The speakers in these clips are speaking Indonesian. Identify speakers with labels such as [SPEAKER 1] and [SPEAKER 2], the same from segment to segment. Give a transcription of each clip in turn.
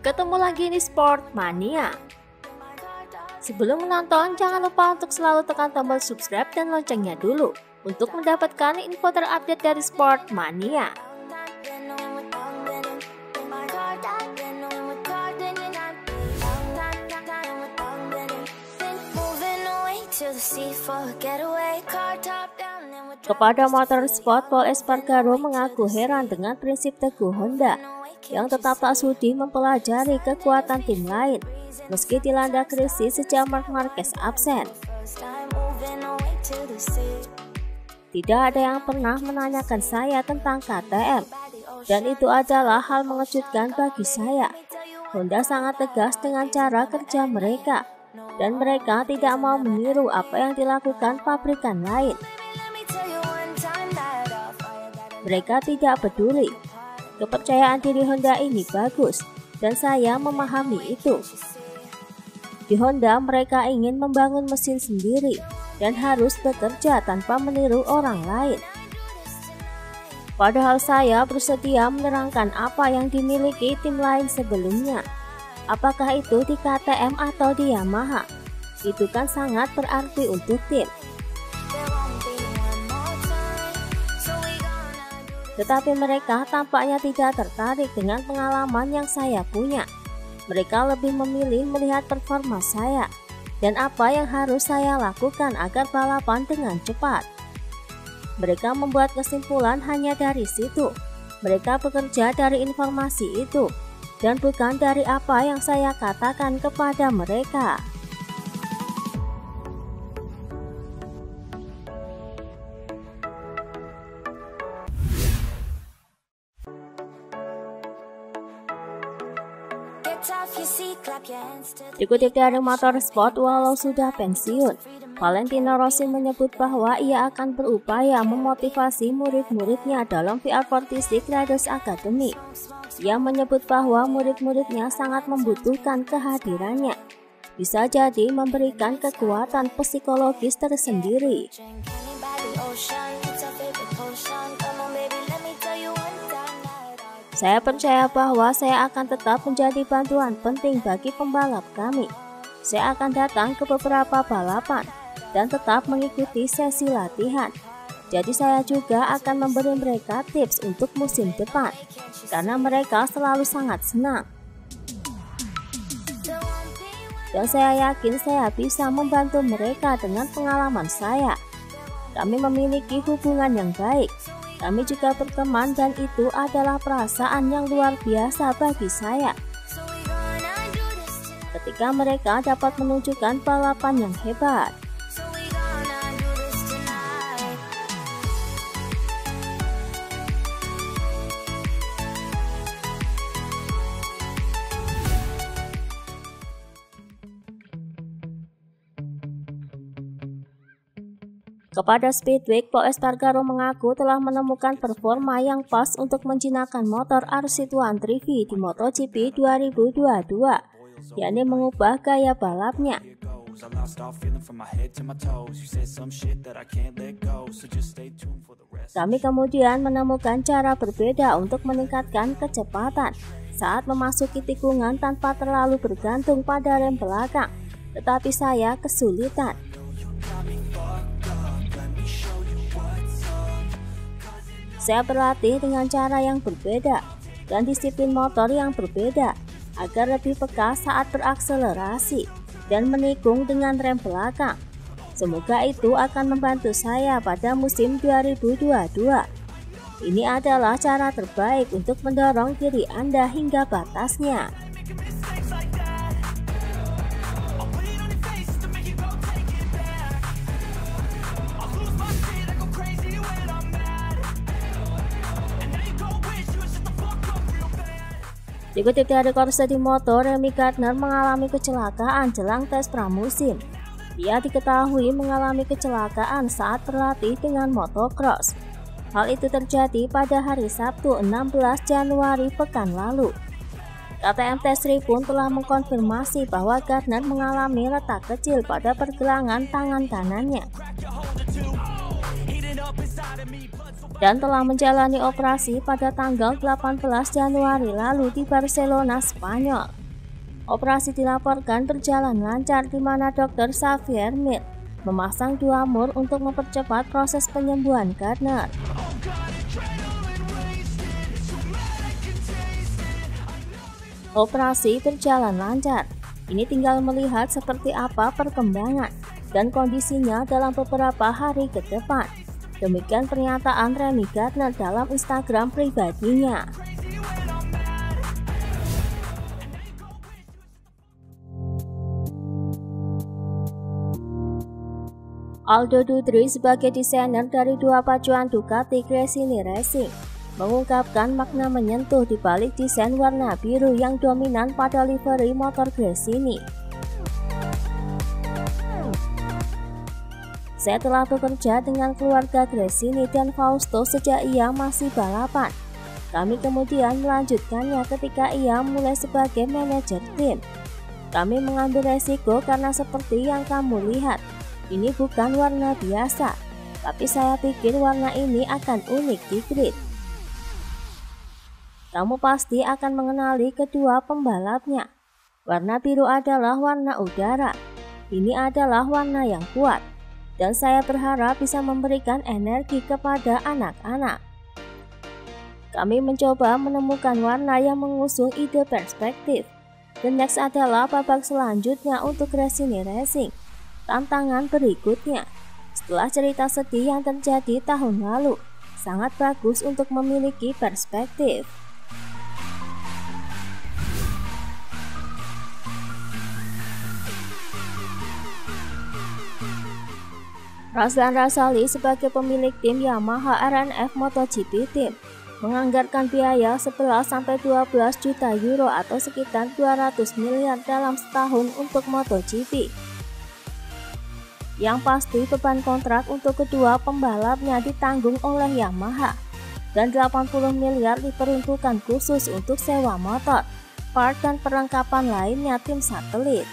[SPEAKER 1] Ketemu lagi di Sportmania. Sebelum menonton, jangan lupa untuk selalu tekan tombol subscribe dan loncengnya dulu untuk mendapatkan info terupdate dari Sportmania. Kepada motorsport, Paul Espargaro mengaku heran dengan prinsip teguh Honda yang tetap tak sudi mempelajari kekuatan tim lain meski dilanda krisis sejak Marc Marquez absen. Tidak ada yang pernah menanyakan saya tentang KTM, dan itu adalah hal mengejutkan bagi saya. Honda sangat tegas dengan cara kerja mereka, dan mereka tidak mau meniru apa yang dilakukan pabrikan lain. Mereka tidak peduli. Kepercayaan diri Honda ini bagus, dan saya memahami itu. Di Honda, mereka ingin membangun mesin sendiri dan harus bekerja tanpa meniru orang lain. Padahal saya bersedia menerangkan apa yang dimiliki tim lain sebelumnya. Apakah itu di KTM atau di Yamaha? Itu kan sangat berarti untuk tim. Tetapi mereka tampaknya tidak tertarik dengan pengalaman yang saya punya. Mereka lebih memilih melihat performa saya dan apa yang harus saya lakukan agar balapan dengan cepat. Mereka membuat kesimpulan hanya dari situ. Mereka bekerja dari informasi itu dan bukan dari apa yang saya katakan kepada mereka. Dikutip dari Motorsport, walau sudah pensiun, Valentino Rossi menyebut bahwa ia akan berupaya memotivasi murid-muridnya dalam VR46 Riders Academy. Ia menyebut bahwa murid-muridnya sangat membutuhkan kehadirannya. Bisa jadi memberikan kekuatan psikologis tersendiri. Saya percaya bahwa saya akan tetap menjadi bantuan penting bagi pembalap kami. Saya akan datang ke beberapa balapan dan tetap mengikuti sesi latihan. Jadi saya juga akan memberi mereka tips untuk musim depan, karena mereka selalu sangat senang. Dan saya yakin saya bisa membantu mereka dengan pengalaman saya. Kami memiliki hubungan yang baik. Kami juga berteman dan itu adalah perasaan yang luar biasa bagi saya. Ketika mereka dapat menunjukkan balapan yang hebat. Kepada Speedweek, Paul Espargaro mengaku telah menemukan performa yang pas untuk menjinakkan motor RC200V di MotoGP 2022, yakni mengubah gaya balapnya. Kami kemudian menemukan cara berbeda untuk meningkatkan kecepatan saat memasuki tikungan tanpa terlalu bergantung pada rem belakang, tetapi saya kesulitan. Saya berlatih dengan cara yang berbeda dan disiplin motor yang berbeda agar lebih peka saat berakselerasi dan menikung dengan rem belakang. Semoga itu akan membantu saya pada musim 2022. Ini adalah cara terbaik untuk mendorong diri Anda hingga batasnya. Dikutip dari Corse Moto, Remy Gardner mengalami kecelakaan jelang tes pramusim. Dia diketahui mengalami kecelakaan saat berlatih dengan motocross. Hal itu terjadi pada hari Sabtu 16 Januari pekan lalu. KTM Test3 pun telah mengkonfirmasi bahwa Gardner mengalami retak kecil pada pergelangan tangan kanannya. dan telah menjalani operasi pada tanggal 18 Januari lalu di Barcelona, Spanyol. Operasi dilaporkan berjalan lancar di mana Dr. Xavier Mir memasang 2 mur untuk mempercepat proses penyembuhan Gardner. Operasi berjalan lancar. Ini tinggal melihat seperti apa perkembangan dan kondisinya dalam beberapa hari ke depan. Demikian pernyataan Remy Gardner dalam Instagram pribadinya. Aldo Dutri sebagai desainer dari 2 pacuan Ducati Gresini Racing mengungkapkan makna menyentuh di balik desain warna biru yang dominan pada livery motor Gresini. Saya telah bekerja dengan keluarga Gresini dan Fausto sejak ia masih balapan. Kami kemudian melanjutkannya ketika ia mulai sebagai manajer tim. Kami mengambil resiko karena seperti yang kamu lihat, ini bukan warna biasa, tapi saya pikir warna ini akan unik di grid. Kamu pasti akan mengenali kedua pembalapnya. Warna biru adalah warna udara. Ini adalah warna yang kuat. Dan saya berharap bisa memberikan energi kepada anak-anak. Kami mencoba menemukan warna yang mengusung ide perspektif. The next adalah babak selanjutnya untuk Gresini Racing. Tantangan berikutnya, setelah cerita sedih yang terjadi tahun lalu, sangat bagus untuk memiliki perspektif. Razlan Razali sebagai pemilik tim Yamaha R&F MotoGP Team menganggarkan biaya 11–12 juta euro atau sekitar 200 miliar dalam setahun untuk MotoGP. Yang pasti beban kontrak untuk kedua pembalapnya ditanggung oleh Yamaha dan 80 miliar diperuntukkan khusus untuk sewa motor, part dan perlengkapan lainnya tim satelit.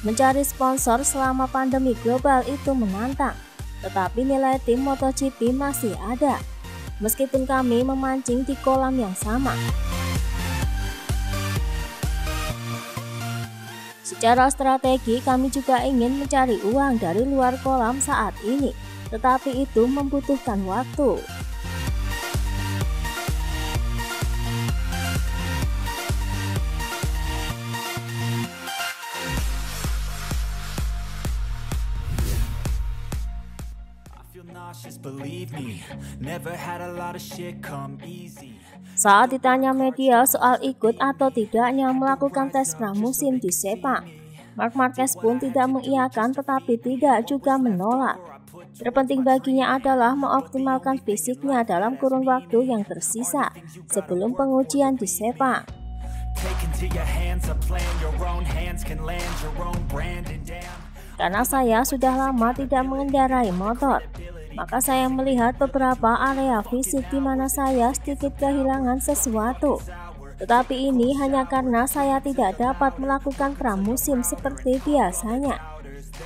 [SPEAKER 1] Mencari sponsor selama pandemi global itu menantang, tetapi nilai tim MotoGP masih ada, meskipun kami memancing di kolam yang sama. Secara strategi kami juga ingin mencari uang dari luar kolam saat ini, tetapi itu membutuhkan waktu. Saat ditanya media soal ikut atau tidaknya melakukan tes pramusim di Sepang, Marc Marquez pun tidak mengiyakan tetapi tidak juga menolak. Terpenting baginya adalah mengoptimalkan fisiknya dalam kurun waktu yang tersisa sebelum pengujian di Sepang. Karena saya sudah lama tidak mengendarai motor, maka saya melihat beberapa area fisik di mana saya sedikit kehilangan sesuatu. Tetapi ini hanya karena saya tidak dapat melakukan pramusim seperti biasanya.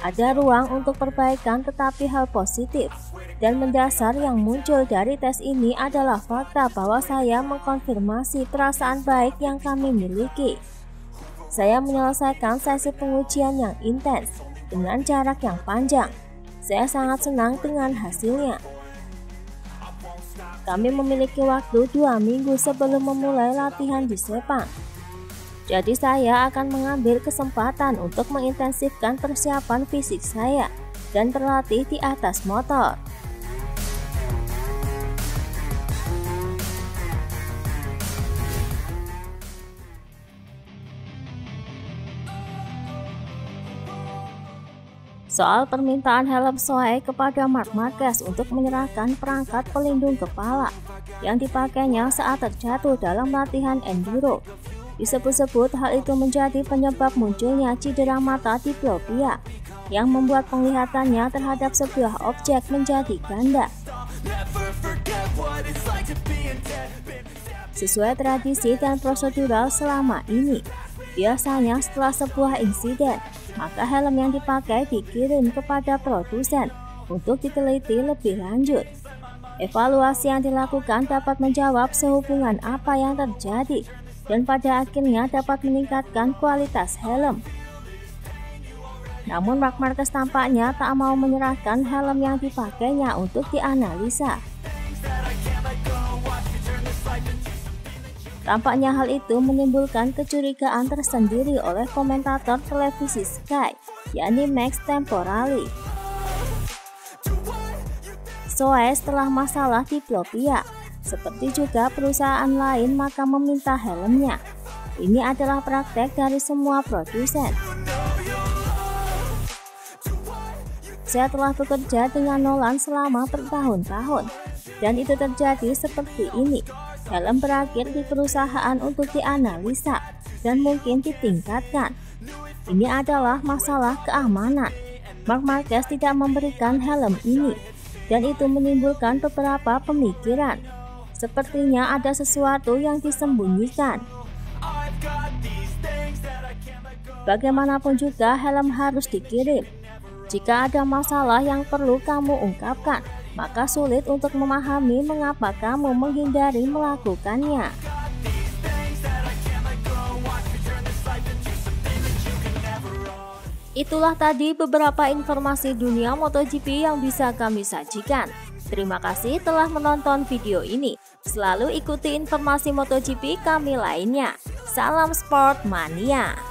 [SPEAKER 1] Ada ruang untuk perbaikan tetapi hal positif dan mendasar yang muncul dari tes ini adalah fakta bahwa saya mengkonfirmasi perasaan baik yang kami miliki. Saya menyelesaikan sesi pengujian yang intens dengan jarak yang panjang. Saya sangat senang dengan hasilnya. Kami memiliki waktu 2 minggu sebelum memulai latihan di Sepang. Jadi saya akan mengambil kesempatan untuk mengintensifkan persiapan fisik saya dan berlatih di atas motor. Soal permintaan helm Shoei kepada Marc Marquez untuk menyerahkan perangkat pelindung kepala yang dipakainya saat terjatuh dalam latihan enduro. Disebut-sebut hal itu menjadi penyebab munculnya cedera mata diplopia yang membuat penglihatannya terhadap sebuah objek menjadi ganda. Sesuai tradisi dan prosedural selama ini, biasanya setelah sebuah insiden, maka helm yang dipakai dikirim kepada produsen untuk diteliti lebih lanjut. Evaluasi yang dilakukan dapat menjawab sehubungan apa yang terjadi dan pada akhirnya dapat meningkatkan kualitas helm. Namun Marc Marquez tampaknya tak mau menyerahkan helm yang dipakainya untuk dianalisa. Tampaknya hal itu menimbulkan kecurigaan tersendiri oleh komentator televisi Sky, yakni Max Temporali. Setelah masalah diplopia, seperti juga perusahaan lain maka meminta helmnya. Ini adalah praktek dari semua produsen. Saya telah bekerja dengan Nolan selama bertahun-tahun, dan itu terjadi seperti ini. Helm berakhir di perusahaan untuk dianalisa dan mungkin ditingkatkan. Ini adalah masalah keamanan. Marc Marquez tidak memberikan helm ini, dan itu menimbulkan beberapa pemikiran. Sepertinya ada sesuatu yang disembunyikan. Bagaimanapun juga helm harus dikirim. Jika ada masalah yang perlu kamu ungkapkan, maka sulit untuk memahami mengapa kamu menghindari melakukannya. Itulah tadi beberapa informasi dunia MotoGP yang bisa kami sajikan. Terima kasih telah menonton video ini. Selalu ikuti informasi MotoGP kami lainnya. Salam Sport Mania.